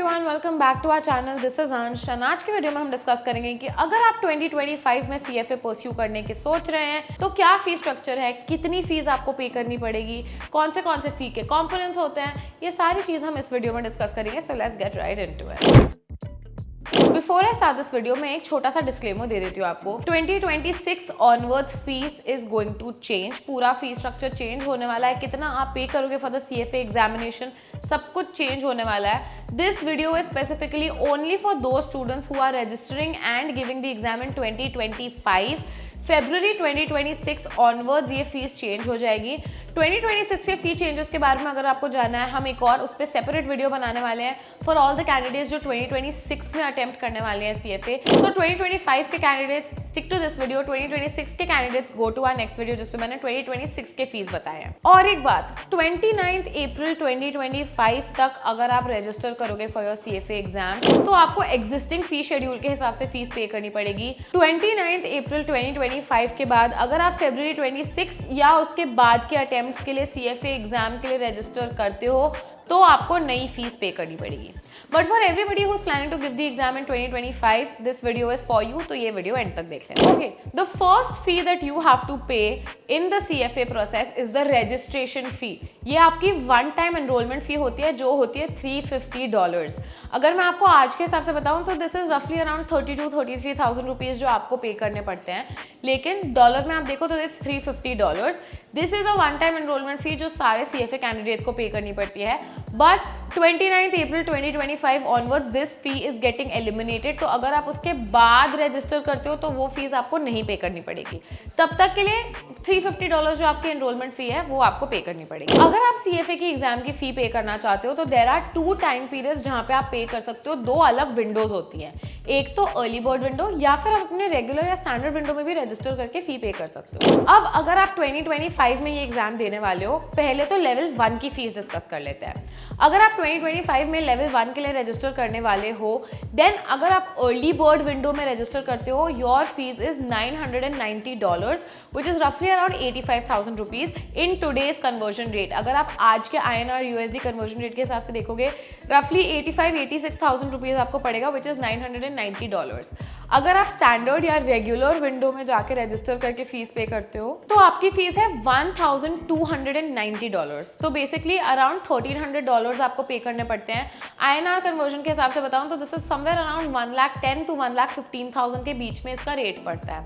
Everyone, welcome back to our channel. This is Ansh. आज की video में हम डिस्कस करेंगे कि अगर आप 2025 में सीएफए परस्यू करने के सोच रहे हैं तो क्या फी स्ट्रक्चर है, कितनी फीस आपको पे करनी पड़ेगी, कौन से फी के कंपोनेंट्स होते हैं, ये सारी चीज हम इस वीडियो में डिस्कस करेंगे। So let's get right into it. Before I start this video में एक छोटा सा डिस्क्लेमर दे देती हूँ आपको। 2026 onwards fees is going to change. पूरा फी स्ट्रक्चर चेंज होने वाला है। कितना आप पे करोगे फॉर द सीएफए एग्जामिनेशन, सब कुछ चेंज होने वाला है। This video is specifically only for those students who are registering and giving the exam in 2025। February 2026 onwards ये फीस चेंज हो जाएगी। 2026 के फी चेंजेस के बारे में अगर आपको जानना है, हम एक और उस पर सेपरेट वीडियो बनाने वाले हैं फॉर ऑल द कैंडिडेट्स जो 2026 में अटेम्प्ट करने वाले हैं सीएफए। तो 2025 के candidates stick to this video, 2026 के candidates go to our next video जिसपे मैंने 2026 के फीस बताए हैं। और एक बात, 29 अप्रैल 2025 तक अगर आप रजिस्टर करोगे फॉर योर सीएफए एग्जाम तो आपको एग्जिस्टिंग फी शेड्यूल के हिसाब से फीस पे करनी पड़ेगी। 29 अप्रैल 2025 के बाद अगर आप February 26 या उसके बाद के अटेम्प्ट्स के लिए सीएफए एग्जाम के लिए रजिस्टर करते हो तो आपको नई फीस पे करनी पड़ेगी। But for everybody who is planning to give the exam in 2025, this video is for you, तो ये वीडियो एंड तक देख लें। Okay, the first fee that you have to pay in the CFA process is the registration fee. ये आपकी one time enrollment फी होती है जो होती है $350। अगर मैं आपको आज के हिसाब से बताऊं तो दिस इज रफली अराउंड 32-33,000 रुपीज जो आपको पे करने पड़ते हैं, लेकिन डॉलर में आप देखो तो it's $350। This is a one time enrollment fee जो सारे सीएफए कैंडिडेट्स को पे करनी पड़ती है। But 29 April 2025 onwards this fee is getting eliminated. तो अगर आप उसके बाद रजिस्टर करते हो तो वो फीस आपको नहीं पे करनी पड़ेगी। तब तक के लिए $350 जो आपकी एनरोलमेंट फी है वो आपको पे करनी पड़ेगी। अगर आप सीएफए की एग्जाम की फी पे करना चाहते हो तो देयर आर 2 टाइम पीरियड्स जहां पे आप पे कर सकते हो। 2 अलग विंडोज होती हैं, एक तो अर्ली बर्ड विंडो या फिर आप अपने रेगुलर या स्टैंडर्ड विंडो में भी रजिस्टर करके फी पे कर सकते हो। अब अगर आप 2025 में ये एग्जाम देने वाले हो, पहले तो लेवल 1 की फीस डिस्कस कर लेते हैं। अगर आप 2025 में लेवल 1 के लिए रजिस्टर करने वाले हो, देन अगर आप अर्ली बर्ड विंडो में रजिस्टर करते हो, your fees is $990 which is रफली around 85,000 rupees in today's conversion rate. अगर आप आज के INR USD कन्वर्जन रेट के हिसाब से देखोगे, रफली 86,000 रुपीज आपको पड़ेगा विच इज $990। अगर आप स्टैंडर्ड या रेगुलर विंडो में जाके रजिस्टर करके फीस पे करते हो तो आपकी फीस है $1,290। तो बेसिकली अराउंड $1,300 आपको पे करने पड़ते हैं। INR कन्वर्जन के हिसाब से बताऊं तो this is somewhere around 1,10,000 to 1,15,000 के बीच में इसका रेट पड़ता है।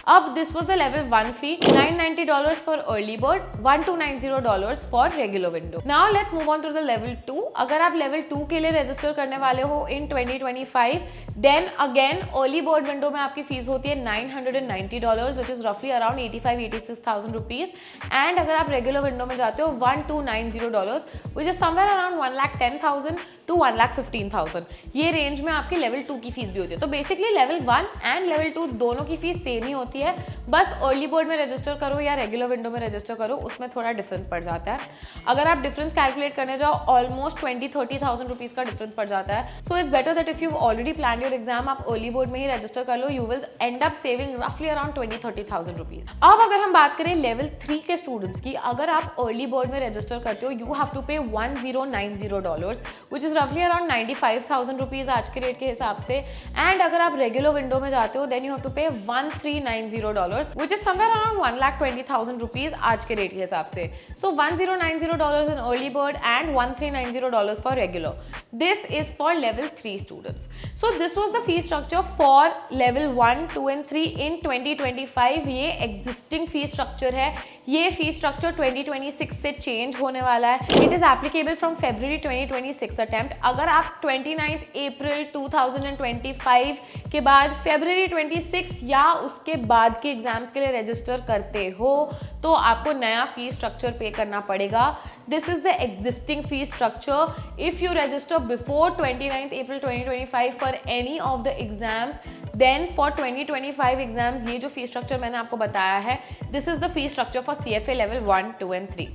अब this was the level 1 fee, $990 for early bird, $1,290 for regular window. Now let's move on to the level 2। अगर आप लेवल 2 के लिए रजिस्टर करने वाले हो in 2025, then again early bird window में आपकी फीस होती है $990 विच इज रफली अराउंड 85,000-86,000 रुपीज। एंड अगर आप रेगुलर विंडो में जाते हो, $1,290 which is somewhere around 1,10,000 to 1,15,000। ये रेंज में आपकी लेवल 2 की फीस भी होती है। तो बेसिकली लेवल 1 एंड लेवल 2 दोनों की फीस सेम ही होती है, बस अर्ली बर्ड में रजिस्टर करो या रेगुलर विंडो में रजिस्टर करो उसमें थोड़ा डिफरेंस पड़ जाता है। अगर आप डिफरेंस कैलकुलेट करने जाओ, ऑलमोस्ट 20-30,000 रुपीज का डिफरेंस पड़ जाता है। So it's better that if you already plan your exam, आप अर्ली बोर्ड में ही रजिस्टर कर लो, you will end up saving रफली अराउंड 20-30,000 रुपीज। अब अगर हम बात करें लेवल 3 के स्टूडेंट्स की, अगर आप अर्ली बोर्ड में रजिस्टर करते हो, यू हैव टू पे $1,090 विच इज रफली अराउंड 95,000 रुपीज आज के रेट के हिसाब से। एंड अगर आप रेगुलर विंडो में जाते हो, देन यू हैव टू पे $1,390 विच इज समवेयर अराउंड 1,20,000 रुपीज आज के रेट के हिसाब से। सो $1,090 in early bird and $1,390 for regular. This is for level 3 students. So this was the fee structure for level 1, 2 and 3 इन 2025। ये एग्जिस्टिंग फी स्ट्रक्चर है। ये fee structure 2026 से चेंज होने वाला है। It is applicable from February 2026 attempt. अगर आप 29 April 2025 के बाद February 26 या उसके बाद के एग्जाम्स के लिए रजिस्टर करते हो तो आपको नया फी स्ट्रक्चर पे करना पड़ेगा। This is the existing fee structure. If you register before 29 April 2025 for any of the exams, then for 2025 exams ये जो फी स्ट्रक्चर मैंने आपको बताया है, this is the fee structure for CFA level 1, 2 and 3।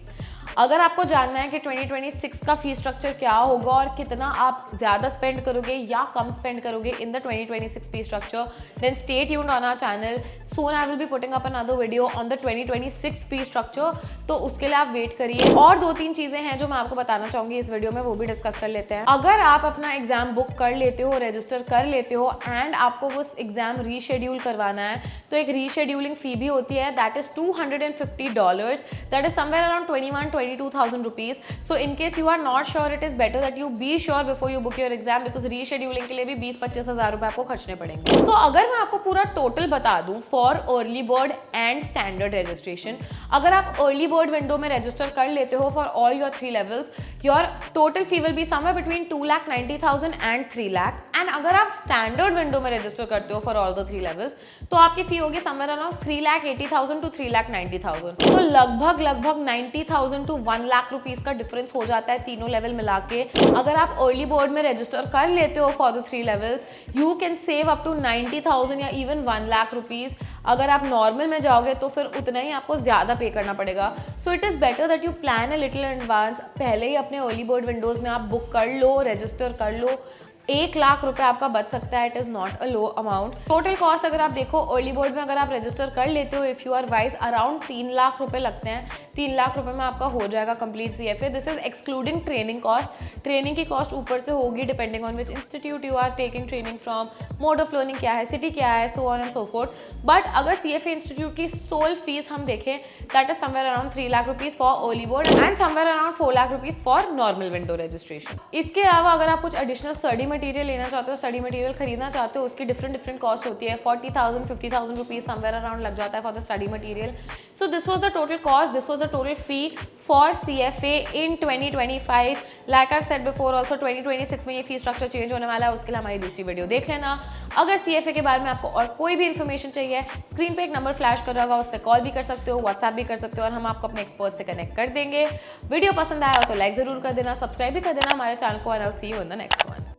अगर आपको जानना है कि 2026 का फी स्ट्रक्चर क्या होगा और कितना आप ज़्यादा स्पेंड करोगे या कम स्पेंड करोगे in the 2026 fee structure, then stay tuned on our channel. Soon I will be putting up another video on the 2026 fee structure, तो उसके लिए आप वेट करिए। और 2-3 चीज़ें हैं जो मैं आपको बताना चाहूँगी इस वीडियो में, वो भी डिस्कस कर लेते हैं। अगर आप अपना एग्जाम बुक कर लेते हो, रजिस्टर कर लेते हो एंड आपको वो एग्जाम रीशेड्यूल करवाना है, तो एक रीशेड्यूलिंग फी भी होती है, that is $250, that is somewhere around 21,000-22,000 rupees. So in case you are not sure, it is better that you be sure before you book your exam, because rescheduling के लिए भी 20-25 हज़ार रुपए आपको खर्चने पड़ेंगे। सो अगर मैं आपको पूरा टोटल बता दूं for early bird and standard registration, अगर आप अर्ली बर्ड विंडो में रजिस्टर कर लेते हो for all your 3 levels, your total fee will be somewhere between 2,90,000 and 3 lakh. And अगर आप स्टैंडर्ड विंडो में रजिस्टर करते हो फॉर ऑल द 3 लेवल्स, तो आपकी फी होगी समवेयर अराउंड 3,80,000 टू 3,90,000। तो लगभग 90,000 टू 1 लाख रुपीज का डिफरेंस हो जाता है तीनों लेवल मिला के। अगर आप अर्ली बोर्ड में रजिस्टर कर लेते हो for the 3 levels, you can save up to 90,000 या इवन 1 लाख रुपीज। अगर आप नॉर्मल में जाओगे तो फिर उतना ही आपको ज़्यादा पे करना पड़ेगा। So it is better that you plan a little in advance, पहले ही अपने अर्ली बर्ड विंडोज़ में आप बुक कर लो, रजिस्टर कर लो। 1 लाख रुपए आपका बच सकता है, it is not a low amount. Total cost अगर आप देखो अर्ली बोर्ड में अगर आप रजिस्टर कर लेते हो, if you are wise, around 3 lakh रुपए लगते हैं। 3 लाख रुपए में आपका हो जाएगा complete CFA। This is excluding training cost. Training की कॉस्ट ऊपर से होगी depending on which institute you are taking training from, mode of learning क्या है, सिटी क्या है, so on and so forth. But अगर CFA इंस्टीट्यूट की सोल फीस हम देखें, that is somewhere around 3 lakh rupees for early bird and somewhere around 4 lakh rupees for normal window registration. इसके अलावा अगर आप कुछ एडिशनल स्टडी मटीरियल लेना चाहते हो, स्टडी मटेरियल खरीदना चाहते हो, उसकी डिफरेंट कॉस्ट होती है। 40,000 50,000 रुपीज समवेयर अराउंड लग जाता है for the study material. So this was the total cost, this was the total fee for CFA in 2025। Like I said before also 2026 में ये फी स्ट्रक्चर चेंज होने वाला है, उसके लिए हमारी दूसरी वीडियो देख लेना। अगर CFA के बारे में आपको और कोई भी इन्फॉर्मेशन चाहिए, स्क्रीन पे एक नंबर फ्लैश कर रहा होगा, उस पर कॉल भी कर सकते हो, व्हाट्सएप भी कर सकते हो, और हम आपको अपने एक्सपर्ट से कनेक्ट कर देंगे। वीडियो पसंद आया हो तो लाइक जरूर कर देना, सब्सक्राइब भी कर देना हमारे चैनल को, and I will see you in the next one.